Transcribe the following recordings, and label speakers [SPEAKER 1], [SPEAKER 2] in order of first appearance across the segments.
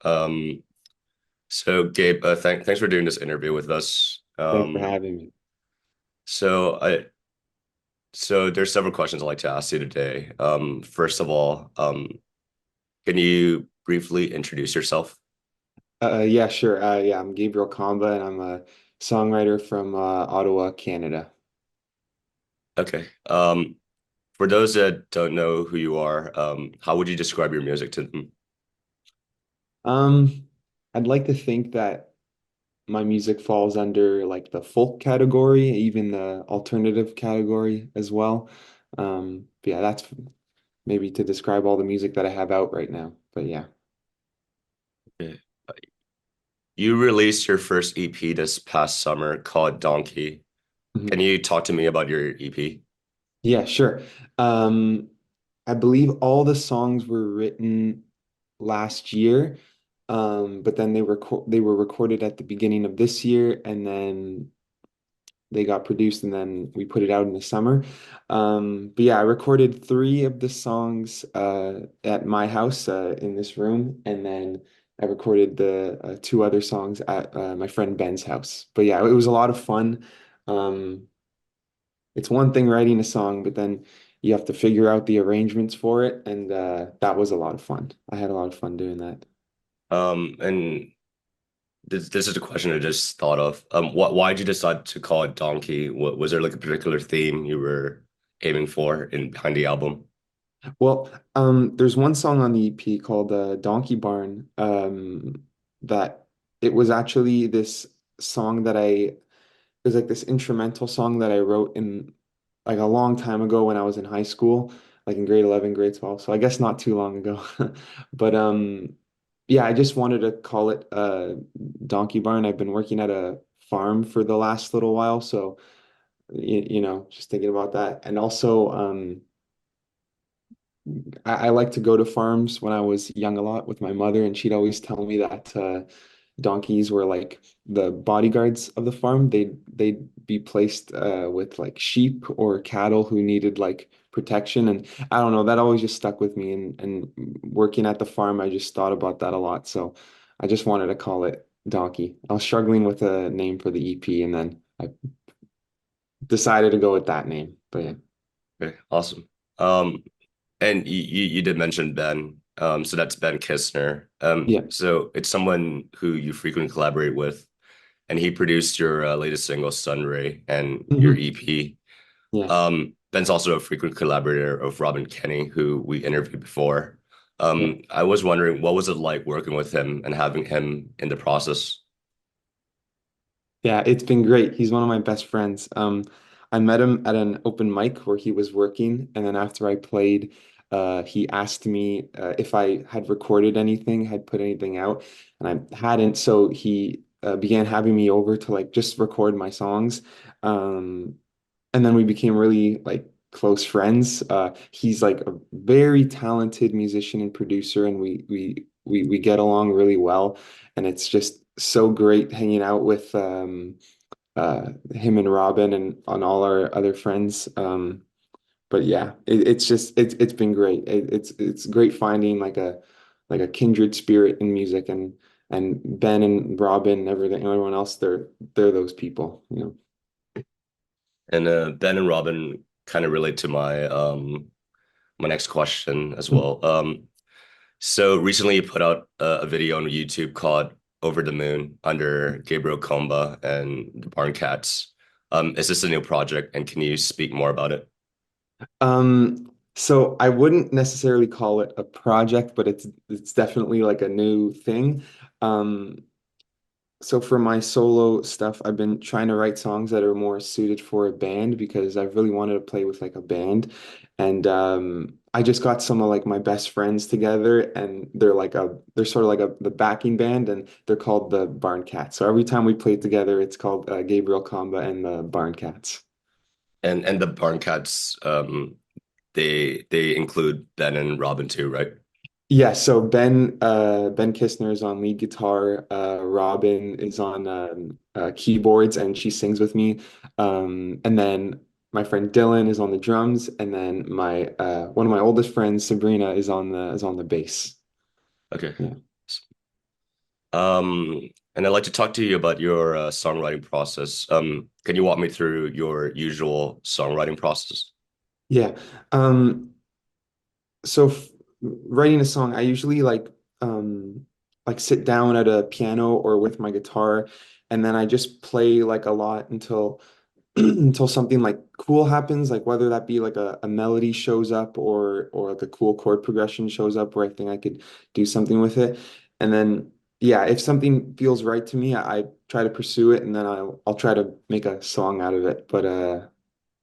[SPEAKER 1] So Gabe, thanks for doing this interview with us.
[SPEAKER 2] Thanks for having me.
[SPEAKER 1] So I so there's several questions I'd like to ask you today. First of all, can you briefly introduce yourself?
[SPEAKER 2] Yeah, sure. Yeah, I'm Gabriel Comba, and I'm a songwriter from Ottawa, Canada.
[SPEAKER 1] Okay. For those that don't know who you are, how would you describe your music to them?
[SPEAKER 2] Um, I'd like to think that my music falls under like the folk category, even the alternative category as well. But yeah, that's maybe to describe all the music that I have out right now. But yeah.
[SPEAKER 1] Okay. You released your first EP this past summer called Donkey. Can
[SPEAKER 2] Mhm.
[SPEAKER 1] you talk to me about your EP?
[SPEAKER 2] Yeah, sure. Um, I believe all the songs were written last year, but then they were recorded at the beginning of this year, and then they got produced, and then we put it out in the summer. But yeah, I recorded three of the songs at my house in this room, and then I recorded the two other songs at my friend Ben's house. But yeah, it was a lot of fun. Um, it's one thing writing a song, but then you have to figure out the arrangements for it, and that was a lot of fun. I had a lot of fun doing that.
[SPEAKER 1] And this is a question I just thought of. Why did you decide to call it Donkey? Was there like a particular theme you were aiming for in behind the album?
[SPEAKER 2] Well, there's one song on the EP called Donkey Barn, that it was actually this song that it was like this instrumental song that I wrote in like a long time ago when I was in high school, like in grade 11, grade 12. So I guess not too long ago. But yeah, I just wanted to call it Donkey Barn. I've been working at a farm for the last little while, so you know, just thinking about that. And also I like to go to farms when I was young a lot with my mother, and she'd always tell me that donkeys were like the bodyguards of the farm. They'd be placed with like sheep or cattle who needed like protection, and I don't know, that always just stuck with me. And working at the farm, I just thought about that a lot. So I just wanted to call it Donkey. I was struggling with a name for the EP, and then I decided to go with that name. But yeah.
[SPEAKER 1] Okay, awesome. Um, and you did mention Ben. So that's Ben Kistner.
[SPEAKER 2] Yeah.
[SPEAKER 1] So it's someone who you frequently collaborate with, and he produced your latest single, Sunray, and your
[SPEAKER 2] Hmm.
[SPEAKER 1] EP.
[SPEAKER 2] Yeah.
[SPEAKER 1] Ben's also a frequent collaborator of Robin Kenny, who we interviewed before.
[SPEAKER 2] Yeah.
[SPEAKER 1] I was wondering, what was it like working with him and having him in the process?
[SPEAKER 2] Yeah, it's been great. He's one of my best friends. I met him at an open mic where he was working, and then after I played, he asked me if I had recorded anything, had put anything out, and I hadn't. So he began having me over to like just record my songs, um, and then we became really like close friends. He's like a very talented musician and producer, and we get along really well, and it's just so great hanging out with him and Robin and on all our other friends. But yeah, it's just it's been great. It's great finding like a kindred spirit in music, and Ben and Robin and everyone else, they're those people, you know.
[SPEAKER 1] And Ben and Robin kind of relate to my next question as well. So recently you put out a video on YouTube called Over the Moon under Gabriel Comba and the Barn Cats. Is this a new project and can you speak more about it?
[SPEAKER 2] So I wouldn't necessarily call it a project, but it's definitely like a new thing. Um, so for my solo stuff, I've been trying to write songs that are more suited for a band because I really wanted to play with like a band. And I just got some of like my best friends together, and they're sort of like the backing band, and they're called the Barn Cats. So every time we play together, it's called Gabriel Comba and the Barn Cats.
[SPEAKER 1] And the Barn Cats, they include Ben and Robin too, right?
[SPEAKER 2] Yeah, so Ben Kistner is on lead guitar. Robin is on keyboards, and she sings with me. And then my friend Dylan is on the drums, and then my one of my oldest friends, Sabrina, is on the bass.
[SPEAKER 1] Okay.
[SPEAKER 2] Yeah.
[SPEAKER 1] And I'd like to talk to you about your songwriting process. Can you walk me through your usual songwriting process?
[SPEAKER 2] Yeah. Um, so f Writing a song, I usually like sit down at a piano or with my guitar, and then I just play like a lot until until something like cool happens, like whether that be like a melody shows up or like a cool chord progression shows up where I think I could do something with it. And then yeah, if something feels right to me, I try to pursue it and then I'll try to make a song out of it. But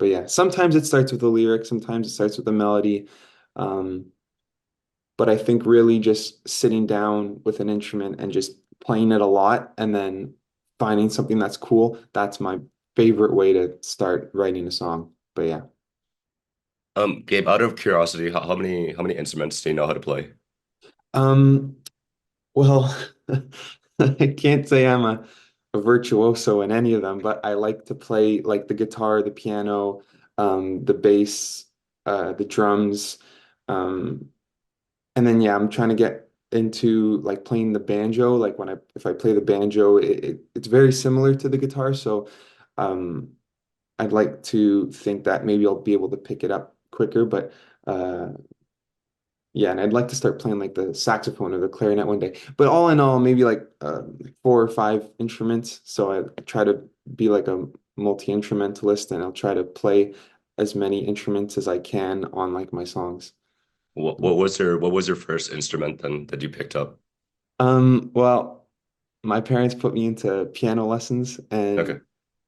[SPEAKER 2] yeah, sometimes it starts with a lyric, sometimes it starts with a melody. Um, but I think really just sitting down with an instrument and just playing it a lot and then finding something that's cool, that's my favorite way to start writing a song. But yeah.
[SPEAKER 1] Gabe, out of curiosity, how many instruments do you know how to play?
[SPEAKER 2] Um, well, I can't say I'm a virtuoso in any of them, but I like to play like the guitar, the piano, the bass, the drums. Um, And then yeah, I'm trying to get into like playing the banjo. Like when I if I play the banjo, it's very similar to the guitar. So um I'd like to think that maybe I'll be able to pick it up quicker. But uh yeah, and I'd like to start playing like the saxophone or the clarinet one day. But all in all, maybe like four or five instruments. So I try to be like a multi-instrumentalist and I'll try to play as many instruments as I can on like my songs.
[SPEAKER 1] What was your first instrument then that you picked up?
[SPEAKER 2] Well, my parents put me into piano lessons,
[SPEAKER 1] Okay.
[SPEAKER 2] and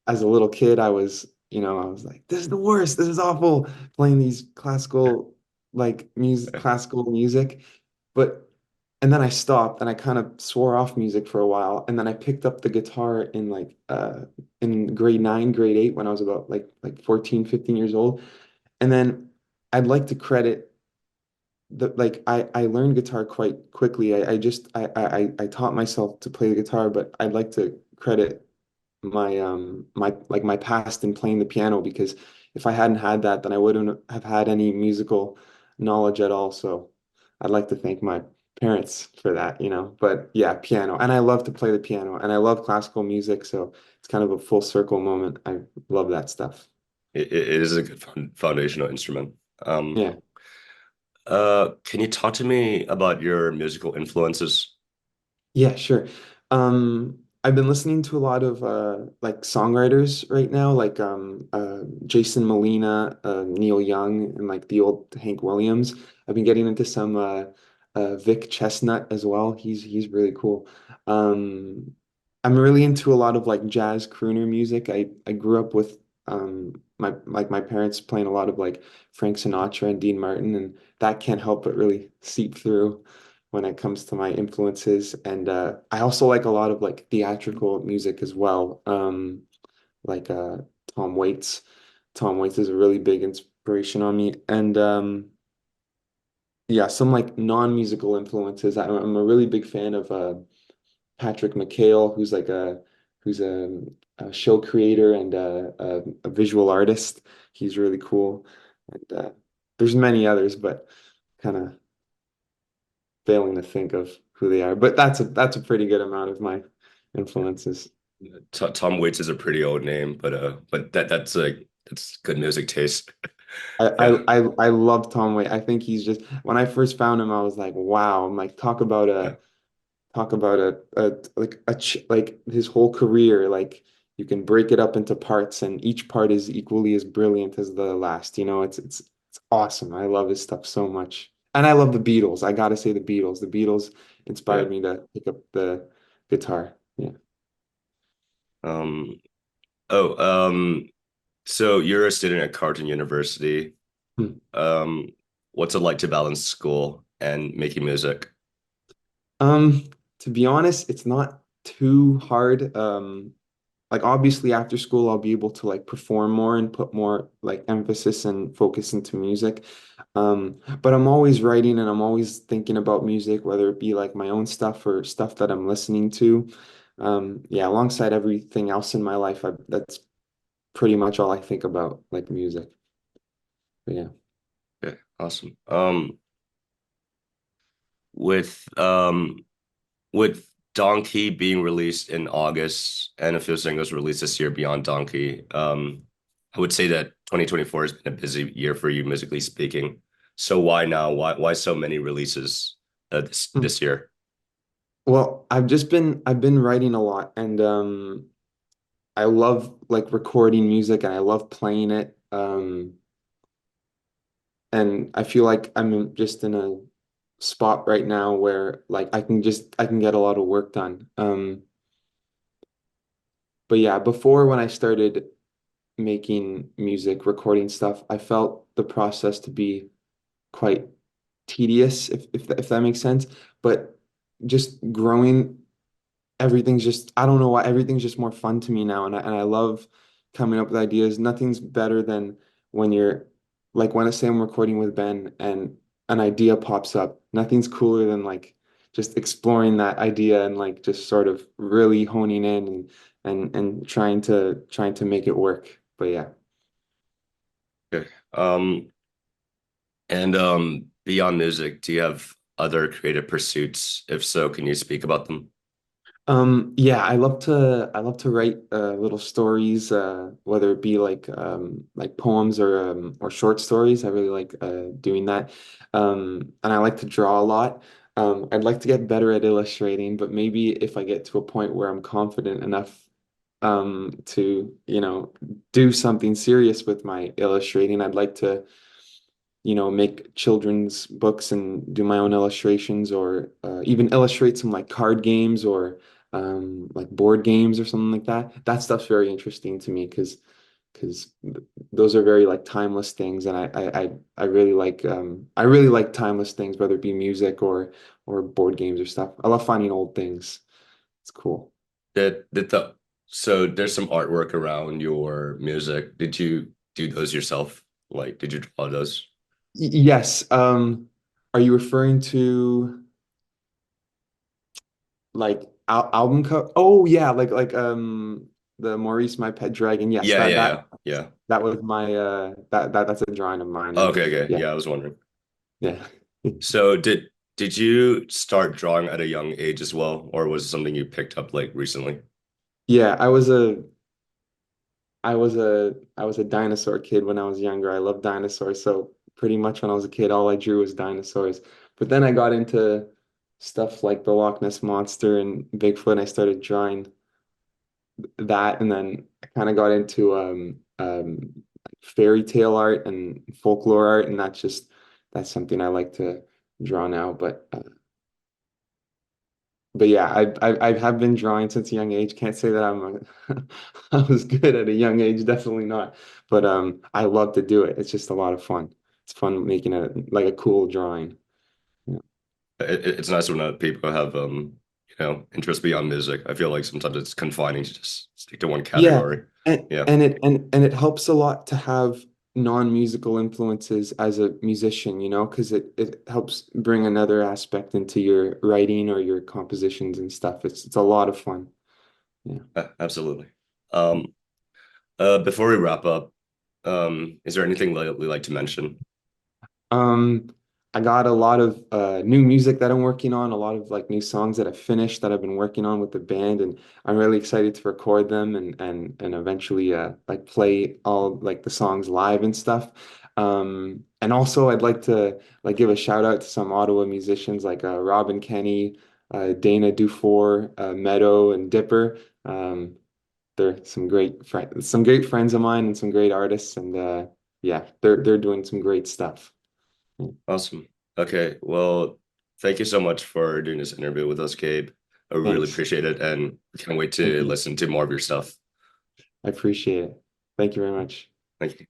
[SPEAKER 2] as a little kid, I was like, this is the worst. This is awful playing these classical music. But, and then I stopped and I kind of swore off music for a while. And then I picked up the guitar in grade nine, grade eight when I was about like 14, 15 years old. And then I'd like to credit I learned guitar quite quickly. I just I taught myself to play the guitar, but I'd like to credit my past in playing the piano because if I hadn't had that, then I wouldn't have had any musical knowledge at all. So I'd like to thank my parents for that, you know. But yeah, piano. And I love to play the piano and I love classical music, so it's kind of a full circle moment. I love that stuff.
[SPEAKER 1] It is a good foundational instrument. Um,
[SPEAKER 2] Yeah.
[SPEAKER 1] can you talk to me about your musical influences?
[SPEAKER 2] Yeah, sure. I've been listening to a lot of like songwriters right now, like Jason Molina, Neil Young, and like the old Hank Williams. I've been getting into some Vic Chestnut as well. He's really cool. Um, I'm really into a lot of like jazz crooner music. I grew up with my parents playing a lot of like Frank Sinatra and Dean Martin, and that can't help but really seep through when it comes to my influences. And I also like a lot of like theatrical music as well. Like Tom Waits. Tom Waits is a really big inspiration on me. And yeah, some like non-musical influences. I'm a really big fan of Patrick McHale, who's a show creator and a visual artist. He's really cool. And there's many others, but kind of failing to think of who they are. But that's a pretty good amount of my influences.
[SPEAKER 1] Tom Waits is a pretty old name, but that's good music taste.
[SPEAKER 2] I
[SPEAKER 1] Yeah,
[SPEAKER 2] I love Tom Waits. I think he's just when I first found him, I was like, wow. I'm like,
[SPEAKER 1] yeah,
[SPEAKER 2] talk about like his whole career. Like you can break it up into parts, and each part is equally as brilliant as the last. You know, it's awesome. I love his stuff so much, and I love the Beatles. I gotta say the Beatles. The Beatles
[SPEAKER 1] yeah.
[SPEAKER 2] inspired me to pick up the guitar. Yeah.
[SPEAKER 1] Um, oh, so you're a student at Carleton University.
[SPEAKER 2] Hmm.
[SPEAKER 1] Um, what's it like to balance school and making music?
[SPEAKER 2] Um, to be honest, it's not too hard. Like obviously after school I'll be able to like perform more and put more like emphasis and focus into music. But I'm always writing and I'm always thinking about music, whether it be like my own stuff or stuff that I'm listening to. Yeah, alongside everything else in my life, that's pretty much all I think about, like music. But yeah.
[SPEAKER 1] Yeah, awesome. With um with Donkey being released in August and a few singles released this year beyond Donkey. I would say that 2024 has been a busy year for you, musically speaking. So why now? Why so many releases this year?
[SPEAKER 2] Well, I've been writing a lot and I love like recording music and I love playing it. And I feel like just in a spot right now where like I can get a lot of work done. But yeah, before when I started making music, recording stuff, I felt the process to be quite tedious, if that makes sense. But just growing, everything's just I don't know why everything's just more fun to me now, and I love coming up with ideas. Nothing's better than when you're like when I say I'm recording with Ben and an idea pops up. Nothing's cooler than like just exploring that idea and like just sort of really honing in and trying to make it work. But yeah.
[SPEAKER 1] Okay. And beyond music, do you have other creative pursuits? If so, can you speak about them?
[SPEAKER 2] Yeah, I love to write little stories, whether it be like poems or short stories. I really like doing that. And I like to draw a lot. I'd like to get better at illustrating, but maybe if I get to a point where I'm confident enough to, you know, do something serious with my illustrating, I'd like to make children's books and do my own illustrations or even illustrate some like card games or like board games or something like that. That stuff's very interesting to me because those are very like timeless things, and I really like timeless things, whether it be music or board games or stuff. I love finding old things. It's cool.
[SPEAKER 1] Did the so there's some artwork around your music. Did you do those yourself? Like, did you draw those?
[SPEAKER 2] Yes. Are you referring to like album cover? Oh yeah, the Maurice My Pet Dragon. Yes,
[SPEAKER 1] Yeah, yeah, yeah, yeah.
[SPEAKER 2] that was my that's a drawing of mine,
[SPEAKER 1] Oh,
[SPEAKER 2] and
[SPEAKER 1] okay, okay.
[SPEAKER 2] yeah,
[SPEAKER 1] Yeah, I was wondering.
[SPEAKER 2] yeah.
[SPEAKER 1] So did you start drawing at a young age as well, or was it something you picked up like recently?
[SPEAKER 2] Yeah, I was a dinosaur kid when I was younger. I loved dinosaurs, so pretty much when I was a kid, all I drew was dinosaurs. But then I got into stuff like the Loch Ness Monster and Bigfoot, and I started drawing that, and then I kind of got into fairy tale art and folklore art, and that's something I like to draw now. But yeah, I have been drawing since a young age. Can't say that I was good at a young age, definitely not. But I love to do it. It's just a lot of fun. It's fun making a cool drawing. Yeah.
[SPEAKER 1] It's nice when people have interest beyond music. I feel like sometimes it's confining to just stick to one
[SPEAKER 2] Yeah,
[SPEAKER 1] category. Yeah,
[SPEAKER 2] and it helps a lot to have non-musical influences as a musician, because it helps bring another aspect into your writing or your compositions and stuff. It's a lot of fun. Yeah.
[SPEAKER 1] absolutely. Um, before we wrap up, is there anything we like to mention?
[SPEAKER 2] Um, I got a lot of new music that I'm working on, a lot of like new songs that I've finished that I've been working on with the band, and I'm really excited to record them and eventually like play all like the songs live and stuff. And also I'd like to like give a shout out to some Ottawa musicians like Robin Kenny, Dana Dufour, Meadow, and Dipper. They're some great friends of mine and some great artists, and yeah, they're doing some great stuff.
[SPEAKER 1] Awesome. Okay, well, thank you so much for doing this interview with us, Gabe. I really
[SPEAKER 2] Thanks.
[SPEAKER 1] appreciate it, and can't wait
[SPEAKER 2] Thank
[SPEAKER 1] to
[SPEAKER 2] you.
[SPEAKER 1] listen to more of your stuff.
[SPEAKER 2] I appreciate it. Thank you very much.
[SPEAKER 1] Thank you.